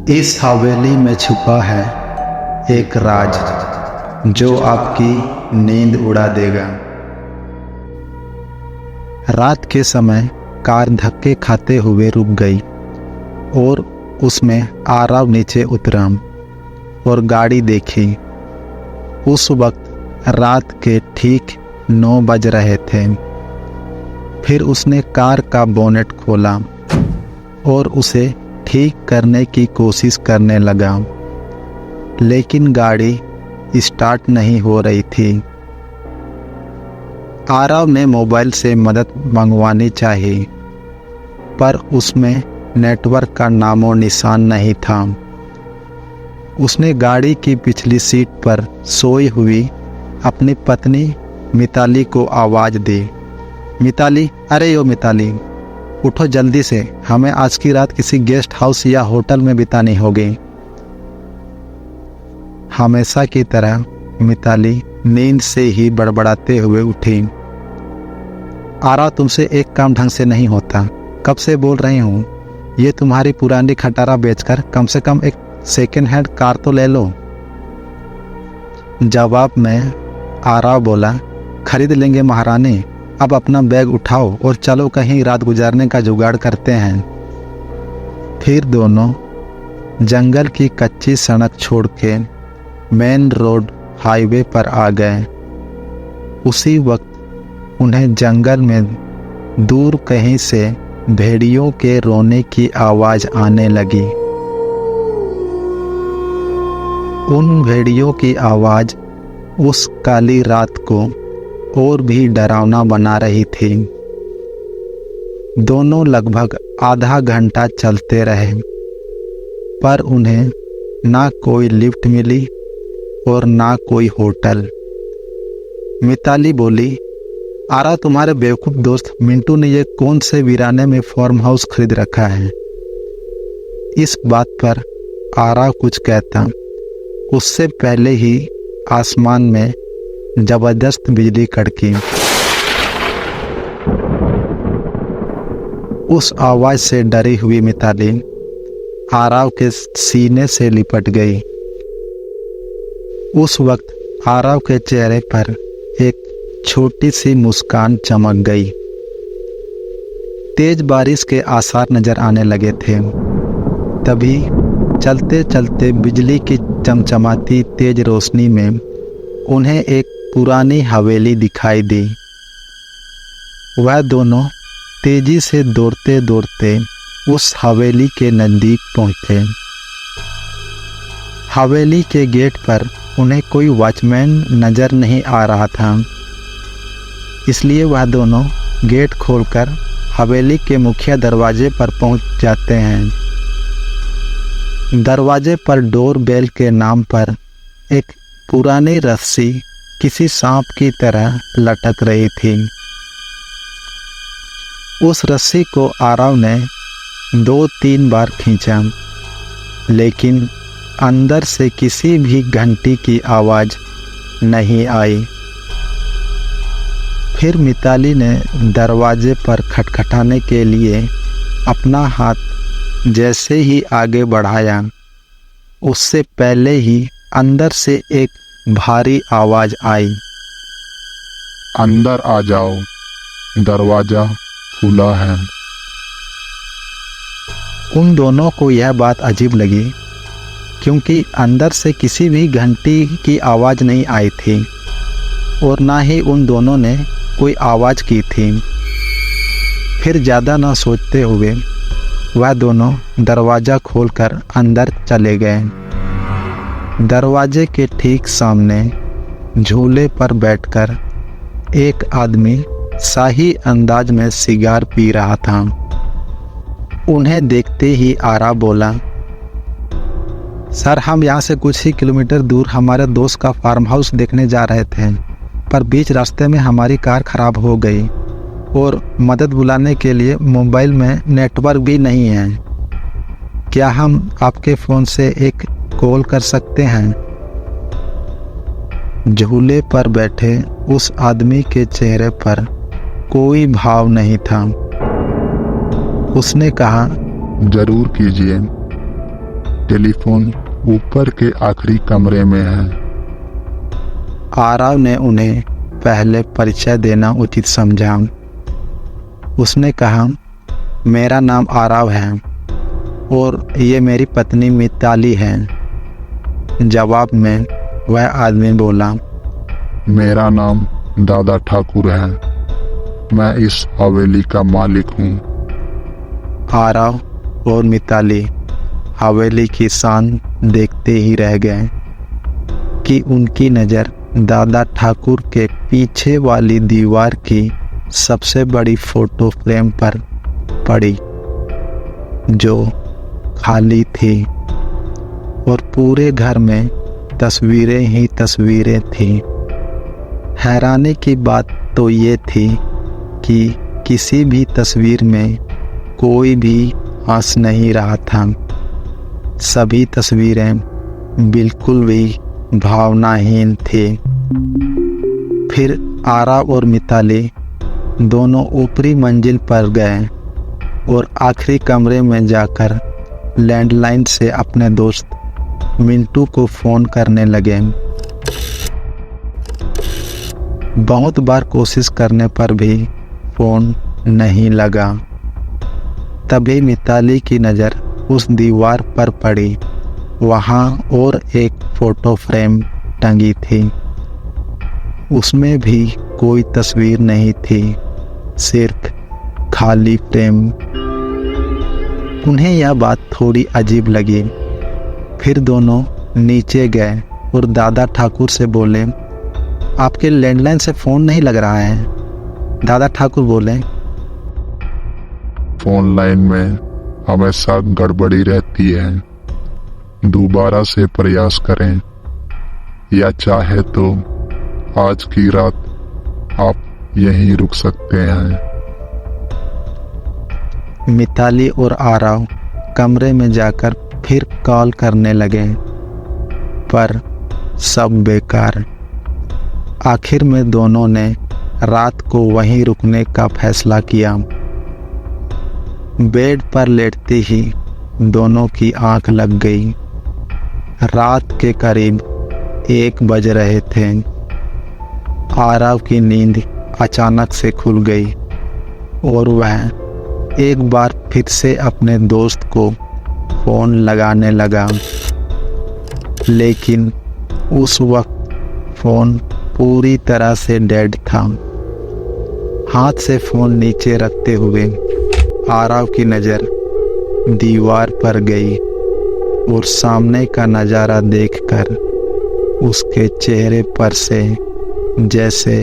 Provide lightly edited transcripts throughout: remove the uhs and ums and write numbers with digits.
इस हवेली में छुपा है एक राज जो आपकी नींद उड़ा देगा। रात के समय कार धक्के खाते हुए रुक गई और उसमें आरव नीचे उतरा और गाड़ी देखी। उस वक्त रात के ठीक 9 बज रहे थे। फिर उसने कार का बोनेट खोला और उसे ठीक करने की कोशिश करने लगा, लेकिन गाड़ी स्टार्ट नहीं हो रही थी। आरव ने मोबाइल से मदद मंगवानी चाहिए, पर उसमें नेटवर्क का नामो निशान नहीं था। उसने गाड़ी की पिछली सीट पर सोई हुई अपनी पत्नी मिताली को आवाज़ दी। मिताली, अरे यो मिताली, उठो जल्दी से, हमें आज की रात किसी गेस्ट हाउस या होटल में बितानी होगी। हमेशा की तरह मिताली नींद से ही बड़बड़ाते हुए उठी। आरव, तुमसे एक काम ढंग से नहीं होता। कब से बोल रही हूँ, ये तुम्हारी पुरानी खटारा बेचकर कम से कम एक सेकेंड हैंड कार तो ले लो। जवाब में आरव बोला, खरीद लेंगे महारानी, अब अपना बैग उठाओ और चलो कहीं रात गुजारने का जुगाड़ करते हैं। फिर दोनों जंगल की कच्ची सड़क छोड़ के मेन रोड हाईवे पर आ गए। उसी वक्त उन्हें जंगल में दूर कहीं से भेड़ियों के रोने की आवाज़ आने लगी। उन भेड़ियों की आवाज़ उस काली रात को और भी डरावना बना रही थी। दोनों लगभग आधा घंटा चलते रहे, पर उन्हें ना कोई लिफ्ट मिली और ना कोई होटल। मिताली बोली, आरा, तुम्हारे बेवकूफ़ दोस्त मिंटू ने ये कौन से वीराने में फार्म हाउस खरीद रखा है। इस बात पर आरा कुछ कहता, उससे पहले ही आसमान में जबरदस्त बिजली कड़की। उस आवाज़ से डरी हुई मिताली आरव के सीने से लिपट गई। उस वक्त आरव के चेहरे पर एक छोटी सी मुस्कान चमक गई। तेज बारिश के आसार नजर आने लगे थे। तभी चलते चलते बिजली की चमचमाती तेज रोशनी में उन्हें एक पुरानी हवेली दिखाई दी। वह दोनों तेजी से दौड़ते दौड़ते उस हवेली के नज़दीक पहुंचे। हवेली के गेट पर उन्हें कोई वॉचमैन नज़र नहीं आ रहा था, इसलिए वह दोनों गेट खोलकर हवेली के मुख्य दरवाजे पर पहुंच जाते हैं। दरवाजे पर डोर बेल के नाम पर एक पुरानी रस्सी किसी सांप की तरह लटक रही थी। उस रस्सी को आरव ने 2-3 बार खींचा, लेकिन अंदर से किसी भी घंटी की आवाज़ नहीं आई। फिर मिताली ने दरवाजे पर खटखटाने के लिए अपना हाथ जैसे ही आगे बढ़ाया, उससे पहले ही अंदर से एक भारी आवाज़ आई, अंदर आ जाओ, दरवाजा खुला है। उन दोनों को यह बात अजीब लगी, क्योंकि अंदर से किसी भी घंटी की आवाज़ नहीं आई थी और ना ही उन दोनों ने कोई आवाज़ की थी। फिर ज़्यादा ना सोचते हुए वह दोनों दरवाज़ा खोलकर अंदर चले गए। दरवाजे के ठीक सामने झूले पर बैठकर एक आदमी शाही अंदाज में सिगार पी रहा था। उन्हें देखते ही आरा बोला, सर, हम यहाँ से कुछ ही किलोमीटर दूर हमारे दोस्त का फार्म हाउस देखने जा रहे थे, पर बीच रास्ते में हमारी कार खराब हो गई और मदद बुलाने के लिए मोबाइल में नेटवर्क भी नहीं है। क्या हम आपके फ़ोन से एक कॉल कर सकते हैं? झूले पर बैठे उस आदमी के चेहरे पर कोई भाव नहीं था। उसने कहा, जरूर कीजिए। टेलीफोन ऊपर के आखिरी कमरे में है। आरव ने उन्हें पहले परिचय देना उचित समझा। उसने कहा, मेरा नाम आरव है और ये मेरी पत्नी मिताली है। जवाब में वह आदमी बोला, मेरा नाम दादा ठाकुर है, मैं इस हवेली का मालिक हूँ। आरव और मिताली हवेली की शान देखते ही रह गए कि उनकी नज़र दादा ठाकुर के पीछे वाली दीवार की सबसे बड़ी फोटो फ्रेम पर पड़ी, जो खाली थी और पूरे घर में तस्वीरें ही तस्वीरें थी। हैरानी की बात तो ये थी कि किसी भी तस्वीर में कोई भी हंस नहीं रहा था। सभी तस्वीरें बिल्कुल भी भावनाहीन थी। फिर आरव और मिताली दोनों ऊपरी मंजिल पर गए और आखिरी कमरे में जाकर लैंडलाइन से अपने दोस्त मिंटू को फ़ोन करने लगे। बहुत बार कोशिश करने पर भी फ़ोन नहीं लगा। तभी मिताली की नज़र उस दीवार पर पड़ी। वहाँ और एक फ़ोटो फ्रेम टंगी थी। उसमें भी कोई तस्वीर नहीं थी, सिर्फ खाली फ्रेम। उन्हें यह बात थोड़ी अजीब लगी। फिर दोनों नीचे गए और दादा ठाकुर से बोले, आपके लैंडलाइन से फ़ोन नहीं लग रहा है। दादा ठाकुर बोले, फोन लाइन में हमेशा गड़बड़ी रहती है, दोबारा से प्रयास करें, या चाहे तो आज की रात आप यहीं रुक सकते हैं। मिताली और आरव कमरे में जाकर फिर कॉल करने लगे, पर सब बेकार। आखिर में दोनों ने रात को वहीं रुकने का फैसला किया। बेड पर लेटते ही दोनों की आंख लग गई। रात के करीब 1 बज रहे थे। आरव की नींद अचानक से खुल गई और वह एक बार फिर से अपने दोस्त को फ़ोन लगाने लगा, लेकिन उस वक्त फ़ोन पूरी तरह से डेड था। हाथ से फ़ोन नीचे रखते हुए आरव की नज़र दीवार पर गई और सामने का नज़ारा देखकर उसके चेहरे पर से जैसे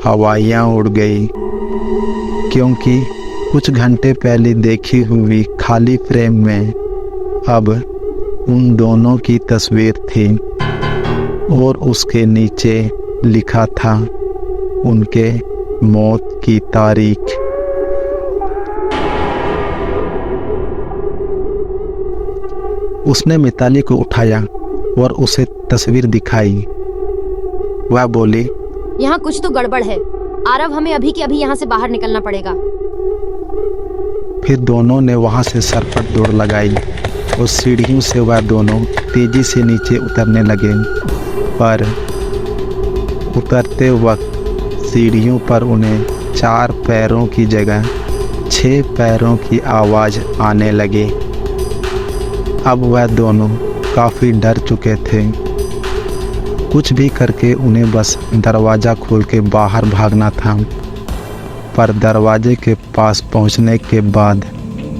हवाइयाँ उड़ गई, क्योंकि कुछ घंटे पहले देखी हुई खाली फ्रेम में अब उन दोनों की तस्वीर थी और उसके नीचे लिखा था उनके मौत की तारीख। उसने मिताली को उठाया और उसे तस्वीर दिखाई। वह बोली, यहाँ कुछ तो गड़बड़ है आरव, हमें अभी के अभी यहाँ से बाहर निकलना पड़ेगा। फिर दोनों ने वहाँ से सरपट दौड़ लगाई और सीढ़ियों से वह दोनों तेजी से नीचे उतरने लगे, पर उतरते वक्त सीढ़ियों पर उन्हें 4 पैरों की जगह 6 पैरों की आवाज़ आने लगी। अब वह दोनों काफ़ी डर चुके थे। कुछ भी करके उन्हें बस दरवाज़ा खोल के बाहर भागना था। पर दरवाजे के पास पहुंचने के बाद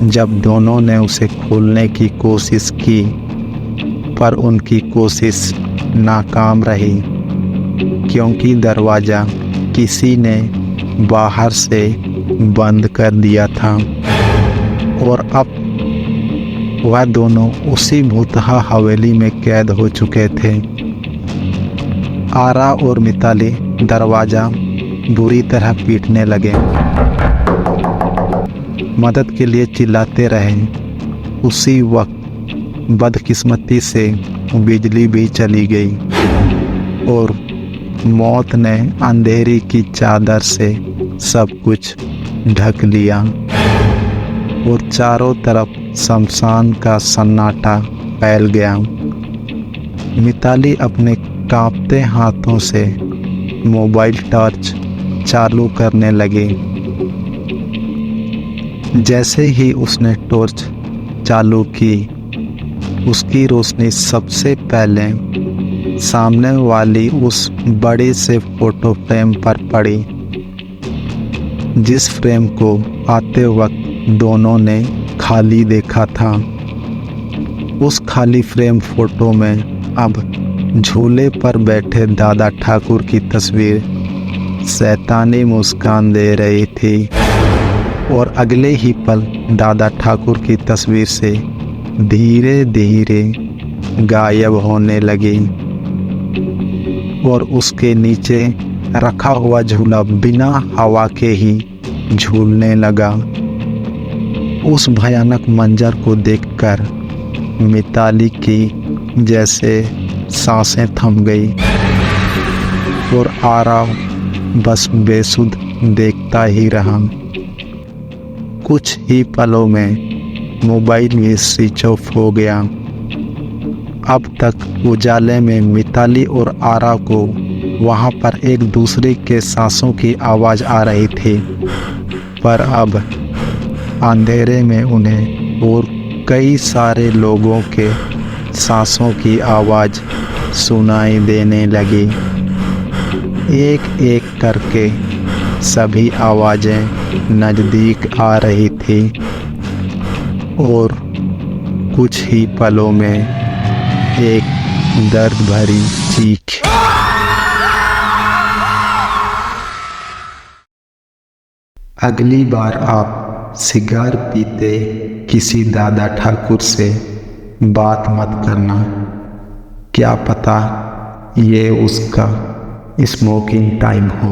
जब दोनों ने उसे खोलने की कोशिश की, पर उनकी कोशिश नाकाम रही, क्योंकि दरवाज़ा किसी ने बाहर से बंद कर दिया था और अब वह दोनों उसी भूतहा हवेली में कैद हो चुके थे। आरव और मिताली दरवाज़ा बुरी तरह पीटने लगे, मदद के लिए चिल्लाते रहे। उसी वक्त बदकिस्मती से बिजली भी चली गई और मौत ने अंधेरी की चादर से सब कुछ ढक लिया और चारों तरफ शमशान का सन्नाटा फैल गया। मिताली अपने कांपते हाथों से मोबाइल टॉर्च चालू करने लगी। जैसे ही उसने टॉर्च चालू की, उसकी रोशनी सबसे पहले सामने वाली उस बड़े से फोटो फ्रेम पर पड़ी, जिस फ्रेम को आते वक्त दोनों ने खाली देखा था। उस खाली फ्रेम फोटो में अब झूले पर बैठे दादा ठाकुर की तस्वीर शैतानी मुस्कान दे रही थी और अगले ही पल दादा ठाकुर की तस्वीर से धीरे धीरे गायब होने लगी और उसके नीचे रखा हुआ झूला बिना हवा के ही झूलने लगा। उस भयानक मंजर को देखकर मिताली की जैसे सांसें थम गई और आरव बस बेसुध देखता ही रहा। कुछ ही पलों में मोबाइल भी स्विच ऑफ हो गया। अब तक उजाले में मिताली और आरव को वहाँ पर एक दूसरे के सांसों की आवाज़ आ रही थी, पर अब अंधेरे में उन्हें और कई सारे लोगों के सांसों की आवाज़ सुनाई देने लगी। एक एक करके सभी आवाज़ें नज़दीक आ रही थी और कुछ ही पलों में एक दर्द भरी चीख। अगली बार आप सिगार पीते किसी दादा ठाकुर से बात मत करना, क्या पता ये उसका स्मोकिंग टाइम हो।